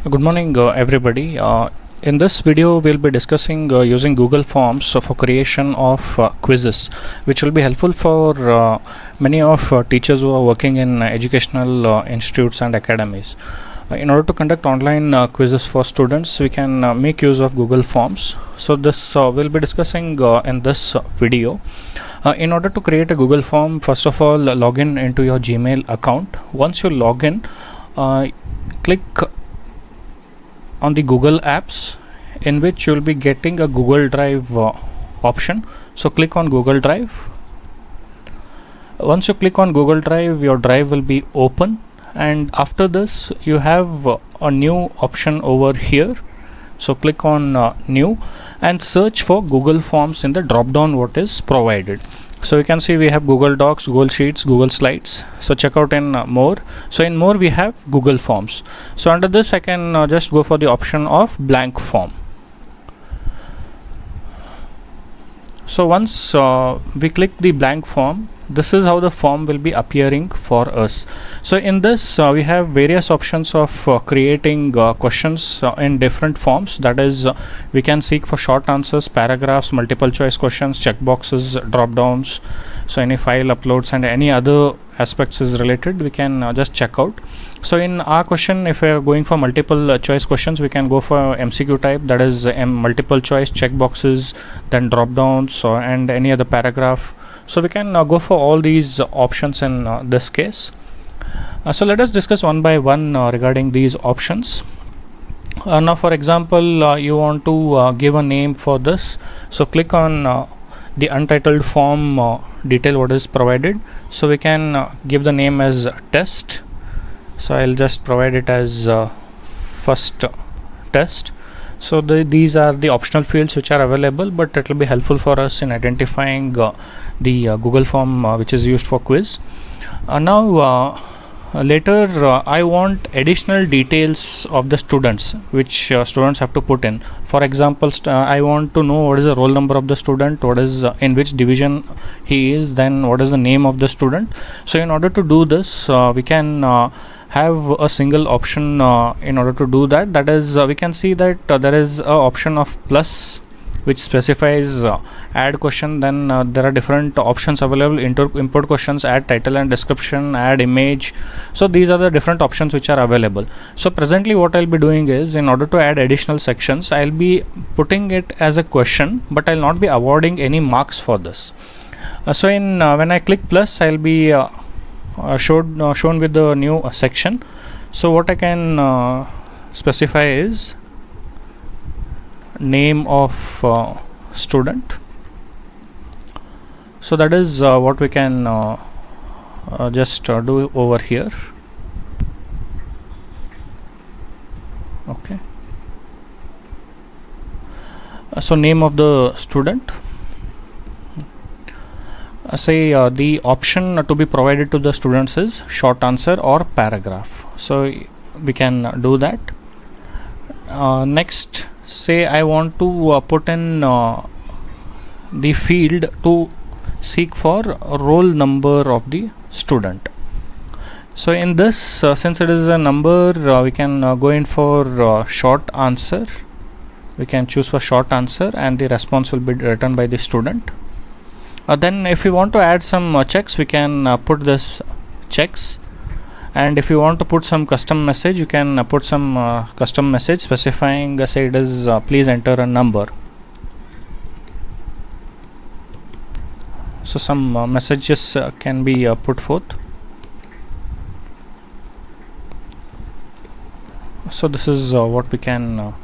Good morning, everybody. In this video, we'll be discussing using Google Forms for creation of quizzes, which will be helpful for many of teachers who are working in educational institutes and academies. In order to conduct online quizzes for students, we can make use of Google Forms. So this we'll be discussing in this video. In order to create a Google form, first of all, log in into your Gmail account. Once you log in, click on the Google apps, in which you will be getting a Google Drive option. So click on Google Drive. Once you click on Google Drive, your drive will be open, and after this you have a new option over here. So click on new and search for Google Forms in the drop down what is provided. So you can see we have Google Docs, Google Sheets, Google Slides. So check out in more. So in more we have Google Forms. So under this I can just go for the option of blank form. So once we click the blank form, this is how the form will be appearing for us. So in this we have various options of creating questions in different forms. That is, we can seek for short answers, paragraphs, multiple choice questions, checkboxes, drop downs. So any file uploads and any other aspects is related, we can just check out. So in our question, if we are going for multiple choice questions, we can go for MCQ type, that is multiple choice, checkboxes, then drop downs and any other paragraph. So we can go for all these options in this case. So let us discuss one by one regarding these options. Now for example, you want to give a name for this. So click on the untitled form detail what is provided. So we can give the name as test. So I'll just provide it as first test. So these are the optional fields which are available, but it will be helpful for us in identifying the Google form which is used for quiz. Now later I want additional details of the students which students have to put in. For example, I want to know what is the roll number of the student, what is in which division he is, then what is the name of the student. So in order to do this, we can have a single option in order to do that. That is, we can see that there is a option of plus which specifies add question. Then there are different options available: import questions, add title and description, add image. So these are the different options which are available. So presently what I'll be doing is, in order to add additional sections, I'll be putting it as a question, but I'll not be awarding any marks for this. So in when I click plus, I'll be shown with the new section. So what I can specify is name of student. So that is what we can just do over here. Okay. So name of the student. Say the option to be provided to the students is short answer or paragraph. So we can do that. Next, say I want to put in the field to seek for roll number of the student. So in this, since it is a number, we can go in for short answer. We can choose for short answer and the response will be written by the student. Then if you want to add some checks, we can put this checks, and if you want to put some custom message, you can put some custom message specifying, say it is please enter a number. So some messages can be put forth. So this is what we can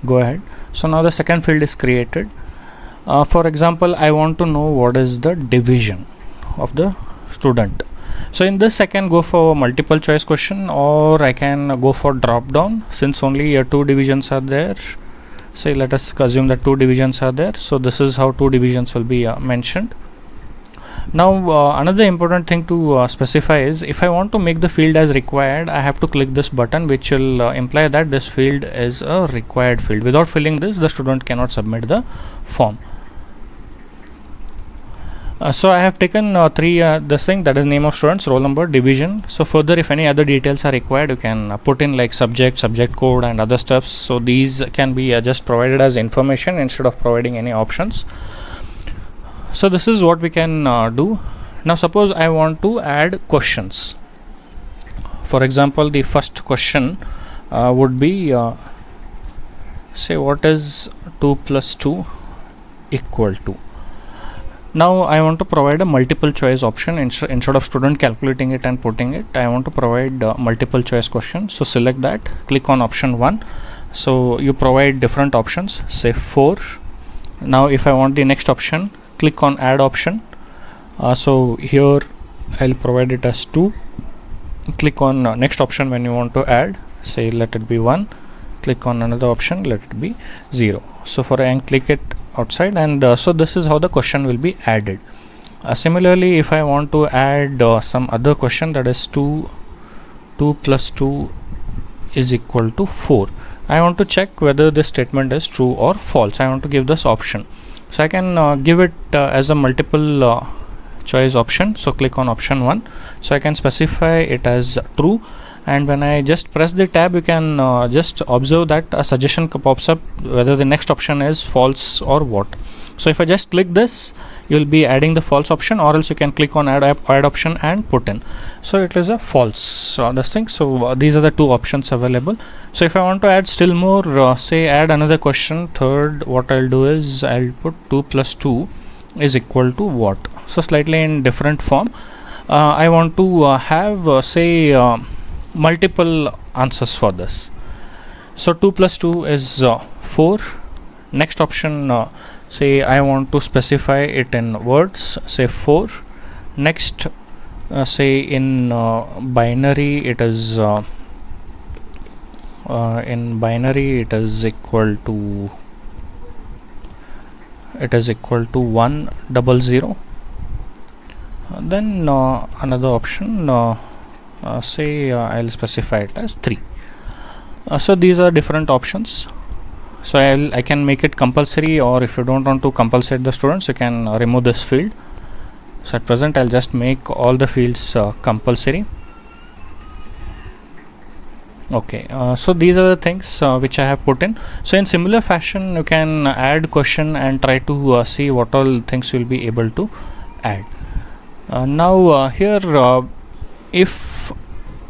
go ahead. So now the second field is created. For example, I want to know what is the division of the student. So in this I can go for multiple choice question, or I can go for drop down, since only two divisions are there. Say let us assume that two divisions are there. So this is how two divisions will be mentioned. Now another important thing to specify is, if I want to make the field as required, I have to click this button, which will imply that this field is a required field. Without filling this, the student cannot submit the form. So I have taken three this thing, that is name of students, roll number, division. So further, if any other details are required, you can put in like subject, subject code and other stuff. So these can be just provided as information instead of providing any options. So this is what we can do. Now suppose I want to add questions. For example, the first question would be say what is 2 plus 2 equal to. Now I want to provide a multiple choice option instead of student calculating it and putting it. I want to provide multiple choice question. So select that, click on option 1. So you provide different options, say 4. Now if I want the next option, click on add option. So here I'll provide it as 2. Click on next option when you want to add, say let it be 1. Click on another option, let it be 0. So for and click it outside, and so this is how the question will be added. Similarly, if I want to add some other question, that is 2 plus 2 is equal to 4. I want to check whether this statement is true or false. I want to give this option. So I can give it as a multiple choice option. So click on option 1. So I can specify it as true, and when I just press the tab, you can just observe that a suggestion pops up whether the next option is false or what. So if I just click this, you will be adding the false option, or else you can click on add option and put in. So it is a false this thing. So these are the two options available. So if I want to add still more, say add another question, third, what I'll do is I'll put 2 plus 2 is equal to what. So slightly in different form. I want to have say multiple answers for this. So 2 plus 2 is 4. Next option, say I want to specify it in words, say 4. Next, say in binary it is equal to 100. Then another option, say I'll specify it as 3. So these are different options. So I can make it compulsory, or if you don't want to compulsate the students, you can remove this field. So at present I'll just make all the fields compulsory. Okay, so these are the things which I have put in. So in similar fashion, you can add question and try to see what all things you will be able to add. Now here if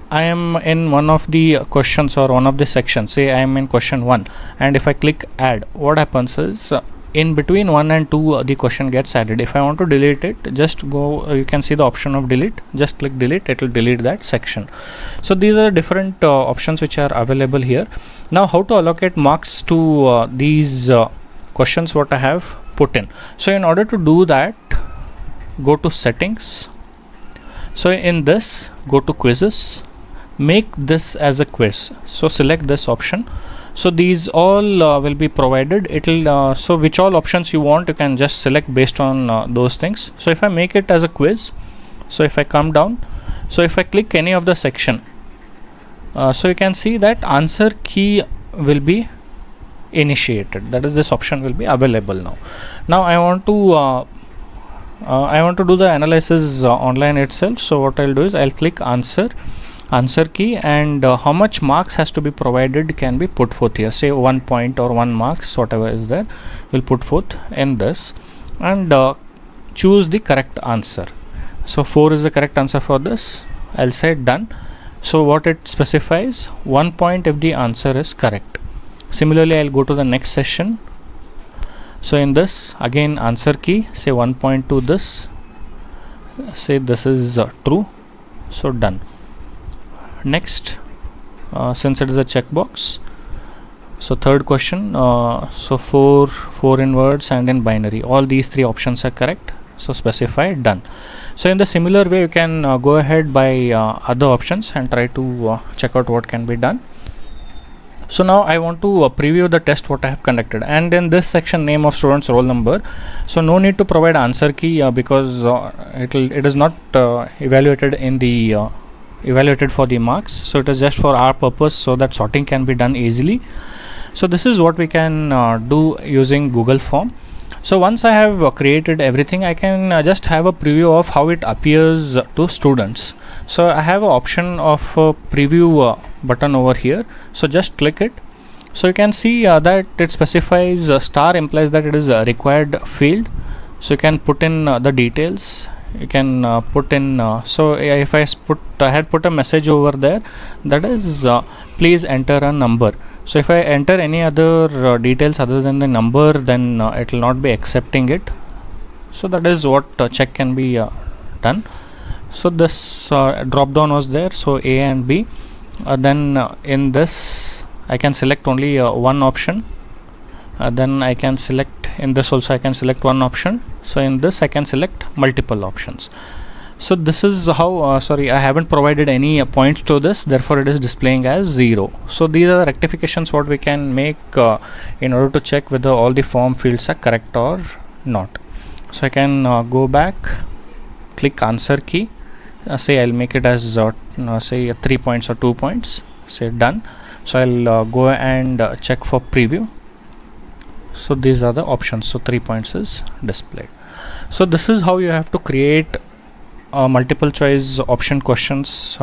I am in one of the questions or one of the sections, say I am in question 1, and if I click add, what happens is in between 1 and 2 the question gets added. If I want to delete it, just go, you can see the option of delete, just click delete, it will delete that section. So these are different options which are available here. Now how to allocate marks to these questions what I have put in. So in order to do that, go to settings. So in this, go to quizzes, make this as a quiz. So select this option. So these all will be provided. It'll so which all options you want, you can just select based on those things. So if I make it as a quiz, so if I come down, so if I click any of the section, so you can see that answer key will be initiated. That is, this option will be available now. Now I want to do the analysis online itself. So what I'll do is I'll click answer key, and how much marks has to be provided can be put forth here. Say 1 point or 1 marks, whatever is there, we'll put forth in this, and choose the correct answer. So 4 is the correct answer for this. I'll say done. So what it specifies, 1 point if the answer is correct. Similarly, I'll go to the next session. So in this, again answer key, say 1 point to this, say this is true. So done. Next, since it is a checkbox, so third question, so 4 in words and in binary, all these 3 options are correct. So specify done. So in the similar way, you can go ahead by other options and try to check out what can be done. So now I want to preview the test what I have conducted, and in this section, name of students, roll number. So no need to provide answer key because it is not evaluated in the evaluated for the marks. So it is just for our purpose, so that sorting can be done easily. So this is what we can do using Google Form. So once I have created everything, I can just have a preview of how it appears to students. So I have an option of preview button over here, so just click it. So you can see that it specifies star implies that it is a required field, so you can put in the details. You can put in so if I had put a message over there, that is please enter a number. So if I enter any other details other than the number, then it will not be accepting it. So that is what check can be done. So this drop down was there, so A and B. Then in this I can select only one option. Then I can select, in this also I can select one option. So in this I can select multiple options. So this is how sorry, I haven't provided any points to this, therefore it is displaying as 0. So these are the rectifications what we can make in order to check whether all the form fields are correct or not. So I can go back, click answer key, say I'll make it as say 3 points or 2 points, say done. So I'll go and check for preview. So these are the options, so 3 points is displayed. So this is how you have to create multiple choice option questions